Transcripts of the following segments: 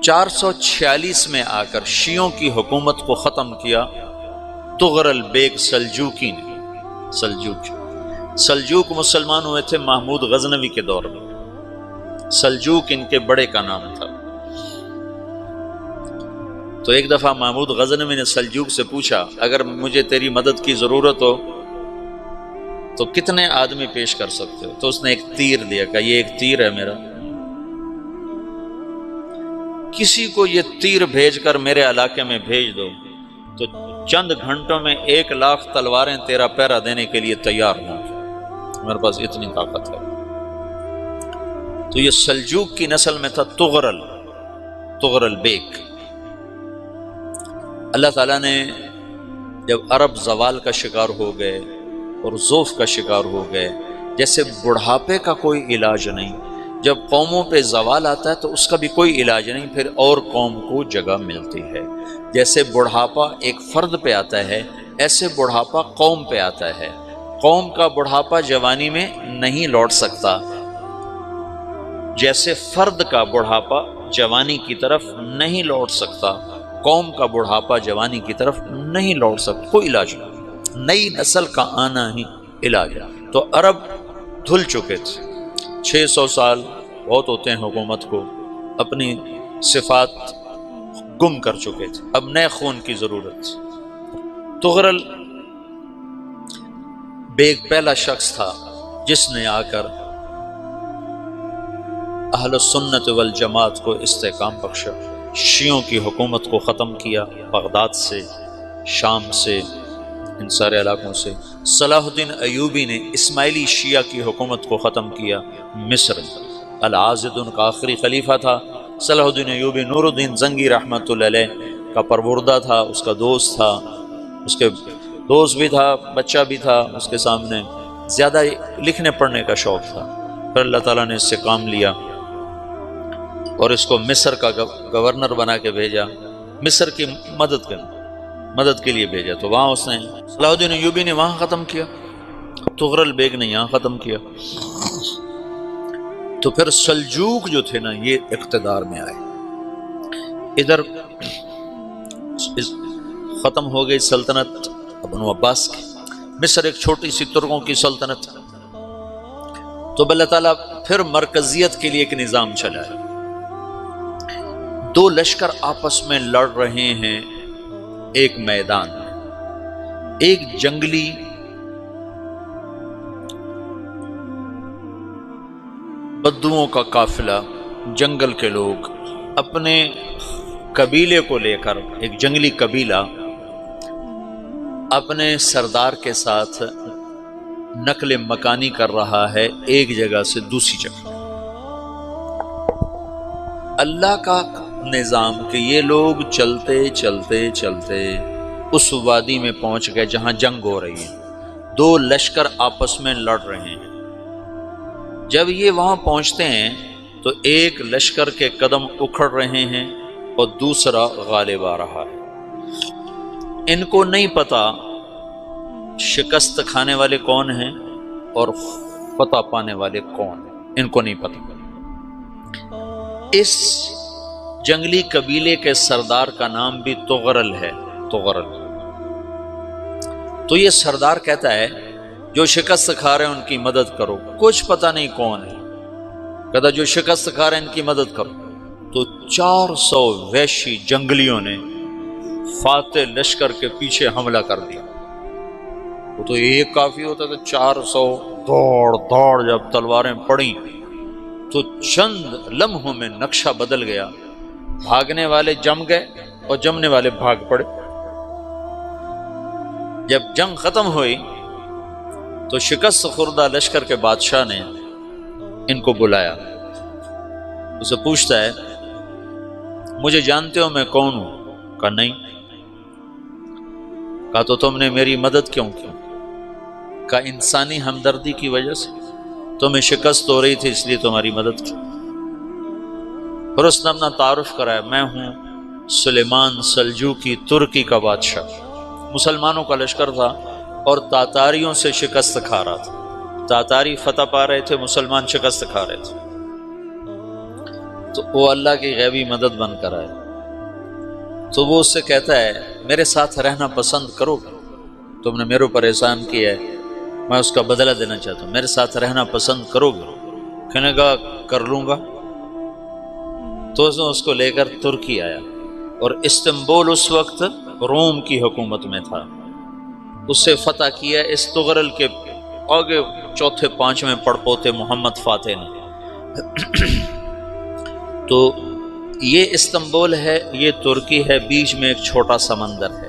446 میں آ کر شیعوں کی حکومت کو ختم کیا تغرل بیگ سلجوکی نے۔ سلجوک مسلمان ہوئے تھے محمود غزنوی کے دور میں، سلجوک ان کے بڑے کا نام تھا۔ تو ایک دفعہ محمود غزنوی نے سلجوک سے پوچھا اگر مجھے تیری مدد کی ضرورت ہو تو کتنے آدمی پیش کر سکتے ہو؟ تو اس نے ایک تیر دیا، کہا یہ ایک تیر ہے میرا، کسی کو یہ تیر بھیج کر میرے علاقے میں بھیج دو تو چند گھنٹوں میں 1,00,000 تلواریں تیرا پہرا دینے کے لیے تیار ہوں، میرے پاس اتنی طاقت ہے۔ تو یہ سلجوک کی نسل میں تھا تغرل بیگ۔ اللہ تعالیٰ نے جب عرب زوال کا شکار ہو گئے اور ضعف کا شکار ہو گئے، جیسے بڑھاپے کا کوئی علاج نہیں، جب قوموں پہ زوال آتا ہے تو اس کا بھی کوئی علاج نہیں، پھر اور قوم کو جگہ ملتی ہے۔ جیسے بڑھاپا ایک فرد پہ آتا ہے، ایسے بڑھاپا قوم پہ آتا ہے۔ قوم کا بڑھاپا جوانی میں نہیں لوٹ سکتا، جیسے فرد کا بڑھاپا جوانی کی طرف نہیں لوٹ سکتا، قوم کا بڑھاپا جوانی کی طرف نہیں لوٹ سکتا، کوئی علاج نہیں، نئی نسل کا آنا ہی علاج ہے۔ تو عرب دھل چکے تھے، 600 سال بہت ہوتے ہیں حکومت کو، اپنی صفات گم کر چکے تھے، اب نئے خون کی ضرورت تھی۔ تغرل بیگ پہلا شخص تھا جس نے آ کر اہل سنت والجماعت کو استحکام بخشا، شیعوں کی حکومت کو ختم کیا، بغداد سے، شام سے، ان سارے علاقوں سے۔ صلاح الدین ایوبی نے اسماعیلی شیعہ کی حکومت کو ختم کیا، مصر میں۔ العاضد ان کا آخری خلیفہ تھا صلاح الدین ایوبی، نور الدین زنگی رحمۃ اللہ علیہ کا پروردہ تھا، اس کا دوست تھا، اس کے دوست بھی تھا، بچہ بھی تھا اس کے سامنے، زیادہ لکھنے پڑھنے کا شوق تھا۔ پھر اللہ تعالیٰ نے اس سے کام لیا اور اس کو مصر کا گورنر بنا کے بھیجا، مصر کی مدد کے لیے بھیجا۔ تو وہاں اس نے صلاح الدین ایوبی نے وہاں ختم کیا، تغرل بیگ نے یہاں ختم کیا۔ تو پھر سلجوک جو تھے نا یہ اقتدار میں آئے، ادھر ختم ہو گئی سلطنت بنو عباس کی، مصر ایک چھوٹی سی ترکوں کی سلطنت۔ تو اللہ تعالیٰ پھر مرکزیت کے لیے ایک نظام چلائے، 2 لشکر آپس میں لڑ رہے ہیں ایک میدان میں، ایک جنگلی بدوؤں کا قافلہ، جنگل کے لوگ اپنے قبیلے کو لے کر، ایک جنگلی قبیلہ اپنے سردار کے ساتھ نقل مکانی کر رہا ہے ایک جگہ سے دوسری جگہ۔ اللہ کا نظام کہ یہ لوگ چلتے چلتے چلتے اس وادی میں پہنچ گئے جہاں جنگ ہو رہی ہے، 2 لشکر آپس میں لڑ رہے ہیں۔ جب یہ وہاں پہنچتے ہیں تو ایک لشکر کے قدم اکھڑ رہے ہیں اور دوسرا غالب آ رہا ہے۔ ان کو نہیں پتا شکست کھانے والے کون ہیں اور فتح پانے والے کون ہیں، ان کو نہیں پتا۔ اس جنگلی قبیلے کے سردار کا نام بھی تغرل ہے، تغرل۔ تو یہ سردار کہتا ہے جو شکست کھا رہے ہیں ان کی مدد کرو، کچھ پتہ نہیں کون ہے، کہتا جو شکست کھا رہے ہیں ان کی مدد کرو۔ تو 400 وحشی جنگلیوں نے فاتح لشکر کے پیچھے حملہ کر دیا۔ وہ تو ایک کافی ہوتا تھا، 400 دوڑ جب تلواریں پڑیں تو چند لمحوں میں نقشہ بدل گیا، بھاگنے والے جم گئے اور جمنے والے بھاگ پڑے۔ جب جنگ ختم ہوئی تو شکست خوردہ لشکر کے بادشاہ نے ان کو بلایا، اسے پوچھتا ہے مجھے جانتے ہو میں کون ہوں؟ کہا نہیں۔ کہا تو تم نے میری مدد کیوں کی؟ کہا انسانی ہمدردی کی وجہ سے، تمہیں شکست ہو رہی تھی اس لیے تمہاری مدد کی۔ پھر اس نے اپنا تعارف کرایا، میں ہوں سلیمان سلجوکی، ترکی کا بادشاہ۔ مسلمانوں کا لشکر تھا اور تاتاریوں سے شکست کھا رہا تھا، تاتاری فتح پا رہے تھے، مسلمان شکست کھا رہے تھے۔ تو وہ اللہ کی غیبی مدد بن کر آئے، تو وہ اس سے کہتا ہے میرے ساتھ رہنا پسند کرو گے؟ تم نے میرے اوپر احسان کیا ہے، میں اس کا بدلہ دینا چاہتا ہوں، میرے ساتھ رہنا پسند کرو گے؟ کہنے کا کر لوں گا۔ تو اس کو لے کر ترکی آیا، اور استنبول اس وقت روم کی حکومت میں تھا، اس سے فتح کیا اس تغرل کے آگے چوتھے پانچویں پڑپوتے محمد فاتح نے۔ تو یہ استنبول ہے، یہ ترکی ہے، بیچ میں ایک چھوٹا سمندر ہے،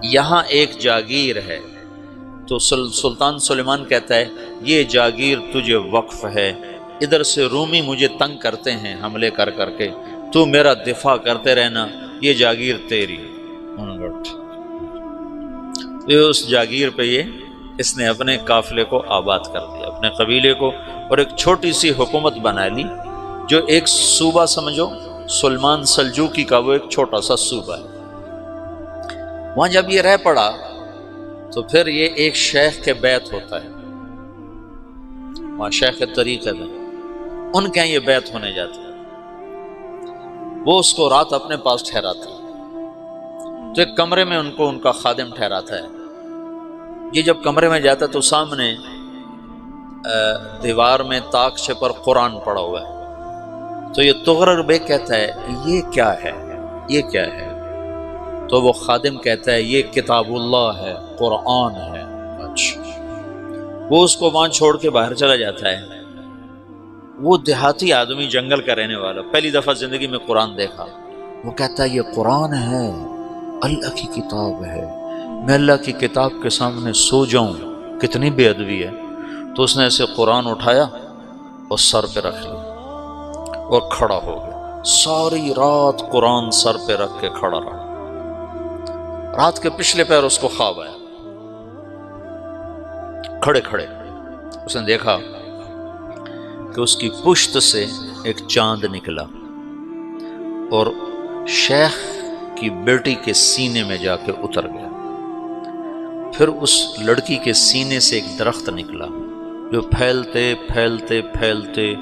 یہاں ایک جاگیر ہے۔ تو سلطان سلیمان کہتا ہے یہ جاگیر تجھے وقف ہے، ادھر سے رومی مجھے تنگ کرتے ہیں حملے کر کر کے، تو میرا دفاع کرتے رہنا، یہ جاگیر تیری۔ اس جاگیر پہ اس نے اپنے قافلے کو آباد کر دیا، اپنے قبیلے کو، اور ایک چھوٹی سی حکومت بنا لی، جو ایک صوبہ سمجھو سلمان سلجوقی کا، وہ ایک چھوٹا سا صوبہ ہے۔ وہاں جب یہ رہ پڑا تو پھر یہ ایک شیخ کے بیت ہوتا ہے، وہاں شیخ طریقہ میں ان کے یہ بیت ہونے جاتا ہے، وہ اس کو رات اپنے پاس ٹھہراتا ہے، تو ایک کمرے میں ان کو ان کا خادم ٹھہراتا ہے۔ یہ جب کمرے میں جاتا ہے تو سامنے دیوار میں تاکچے پر قرآن پڑا ہوا ہے، تو یہ تغرل بیگ کہتا ہے یہ کیا ہے، یہ کیا ہے؟ تو وہ خادم کہتا ہے یہ کتاب اللہ ہے، قرآن ہے۔ اچھا، وہ اس کو وہاں چھوڑ کے باہر چلا جاتا ہے۔ وہ دیہاتی آدمی، جنگل کا رہنے والا، پہلی دفعہ زندگی میں قرآن دیکھا، وہ کہتا ہے یہ قرآن ہے، اللہ کی کتاب ہے، میں اللہ کی کتاب کے سامنے سو جاؤں، کتنی بے ادبی ہے۔ تو اس نے ایسے قرآن اٹھایا اور سر پہ رکھ لیا اور کھڑا ہو گیا، ساری رات قرآن سر پہ رکھ کے کھڑا رہا۔ رات کے پچھلے پہر اس کو خواب آیا، کھڑے کھڑے اس نے دیکھا کہ اس کی پشت سے ایک چاند نکلا اور شیخ کی بیٹی کے سینے میں جا کے اتر گیا۔ پھر اس لڑکی کے سینے سے ایک درخت نکلا جو پھیلتے پھیلتے پھیلتے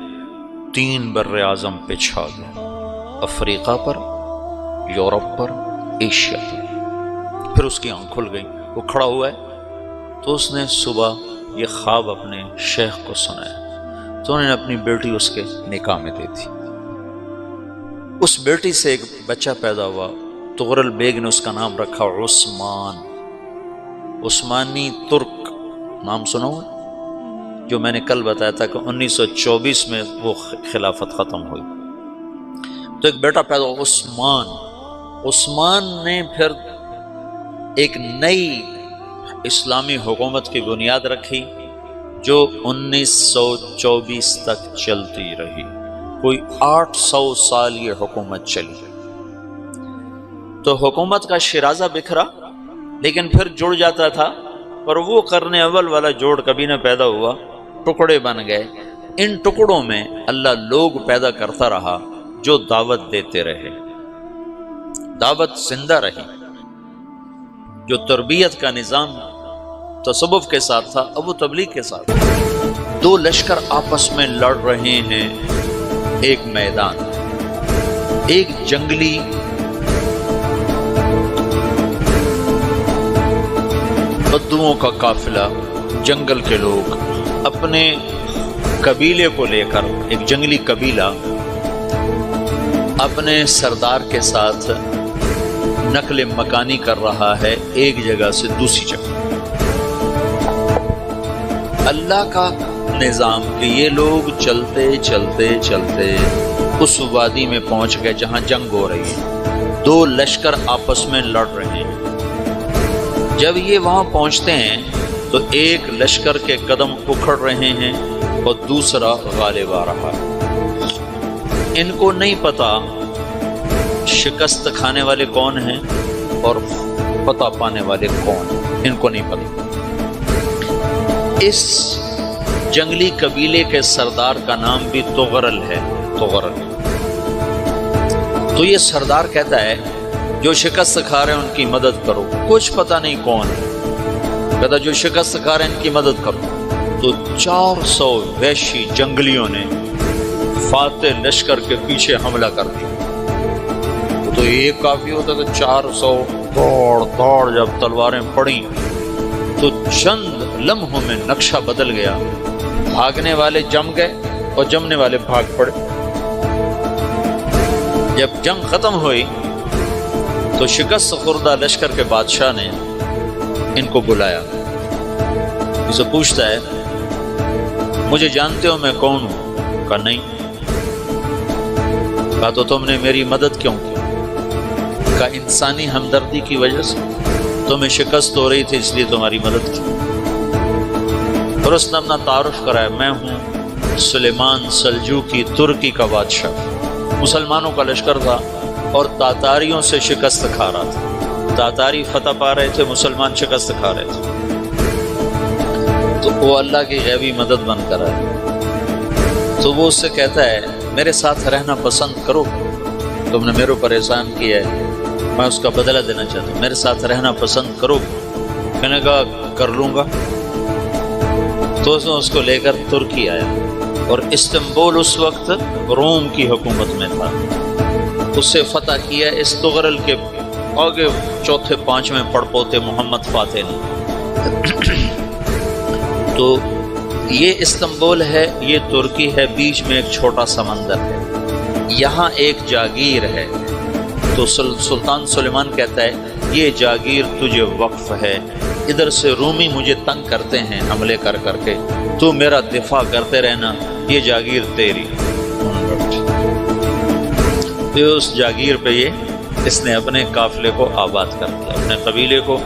3 بر اعظم پہ چھا گیا، افریقہ پر، یورپ پر، ایشیا پر۔ پھر اس کی آنکھ کھل گئی، وہ کھڑا ہوا ہے، تو اس نے صبح یہ خواب اپنے شیخ کو سنایا، تو انہوں نے اپنی بیٹی اس کے نکاح میں دے دی۔ اس بیٹی سے ایک بچہ پیدا ہوا، تغرل بیگ نے اس کا نام رکھا عثمان، عثمانی ترک نام سنا ہوا، جو میں نے کل بتایا تھا کہ 1924 میں وہ خلافت ختم ہوئی۔ تو ایک بیٹا پیدا ہوا عثمان۔ عثمان نے پھر ایک نئی اسلامی حکومت کی بنیاد رکھی جو 1924 تک چلتی رہی، کوئی 800 سال یہ حکومت چلی۔ تو حکومت کا شیرازہ بکھرا، لیکن پھر جڑ جاتا تھا، پر وہ قرن اول والا جوڑ کبھی نہ پیدا ہوا، ٹکڑے بن گئے۔ ان ٹکڑوں میں اللہ لوگ پیدا کرتا رہا جو دعوت دیتے رہے، دعوت زندہ رہی۔ جو تربیت کا نظام تصوف کے ساتھ تھا، اب وہ تبلیغ کے ساتھ۔ 2 لشکر آپس میں لڑ رہے ہیں ایک میدان، ایک جنگلی بدوؤں کا قافلہ، جنگل کے لوگ اپنے قبیلے کو لے کر، ایک جنگلی قبیلہ اپنے سردار کے ساتھ نقل مکانی کر رہا ہے ایک جگہ سے دوسری جگہ۔ اللہ کا نظام کہ یہ لوگ چلتے چلتے چلتے اس وادی میں پہنچ گئے جہاں جنگ ہو رہی ہے، 2 لشکر آپس میں لڑ رہے ہیں۔ جب یہ وہاں پہنچتے ہیں تو ایک لشکر کے قدم اکھڑ رہے ہیں اور دوسرا غالب آ رہا ہے۔ ان کو نہیں پتا شکست کھانے والے کون ہیں اور فتح پانے والے کون ہیں، ان کو نہیں پتا۔ اس جنگلی قبیلے کے سردار کا نام بھی تغرل ہے، تغرل۔ تو یہ سردار کہتا ہے جو شکست کھا رہے ہیں ان کی مدد کرو، کچھ پتہ نہیں کون ہے، کہتا جو شکست کھا رہے ہیں ان کی مدد کرو۔ تو 400 وحشی جنگلیوں نے فاتح لشکر کے پیچھے حملہ کر دیا۔ تو ایک کافی ہوتا تو 400 دوڑ دوڑ جب تلواریں پڑیں تو چند لمحوں میں نقشہ بدل گیا، بھاگنے والے جم گئے اور جمنے والے بھاگ پڑے۔ جب جنگ ختم ہوئی تو شکست خوردہ لشکر کے بادشاہ نے ان کو بلایا، اسے پوچھتا ہے مجھے جانتے ہو میں کون ہوں؟ کہا نہیں۔ کہا تو تم نے میری مدد کیوں کی؟ کہا انسانی ہمدردی کی وجہ سے، تمہیں شکست ہو رہی تھی اس لیے تمہاری مدد کی۔ اور اس نے اپنا تعارف کرایا، میں ہوں سلیمان سلجوقی ترکی کا بادشاہ۔ مسلمانوں کا لشکر تھا اور تاتاریوں سے شکست کھا رہا تھا، تاتاری فتح پا رہے تھے، مسلمان شکست کھا رہے تھے۔ تو وہ اللہ کی غیبی مدد بن کر آئے۔ تو وہ اس سے کہتا ہے میرے ساتھ رہنا پسند کرو، تم نے میرے اوپر احسان کیا ہے، میں اس کا بدلہ دینا چاہتا ہوں، میرے ساتھ رہنا پسند کرو؟ کہنے کا کر لوں گا۔ تو اس کو لے کر ترکی آیا، اور استنبول اس وقت روم کی حکومت میں تھا، اسے فتح کیا استغرل کے آگے چوتھے پانچویں پڑپوتے محمد فاتح نے۔ تو یہ استنبول ہے، یہ ترکی ہے، بیچ میں ایک چھوٹا سمندر ہے، یہاں ایک جاگیر ہے۔ تو سلطان سلیمان کہتا ہے یہ جاگیر تجھے وقف ہے، ادھر سے رومی مجھے تنگ کرتے ہیں حملے کر کر کے، تو میرا دفاع کرتے رہنا، یہ جاگیر تیری۔ تو اس جاگیر پہ اس نے اپنے قافلے کو آباد کر دیا، اپنے قبیلے کو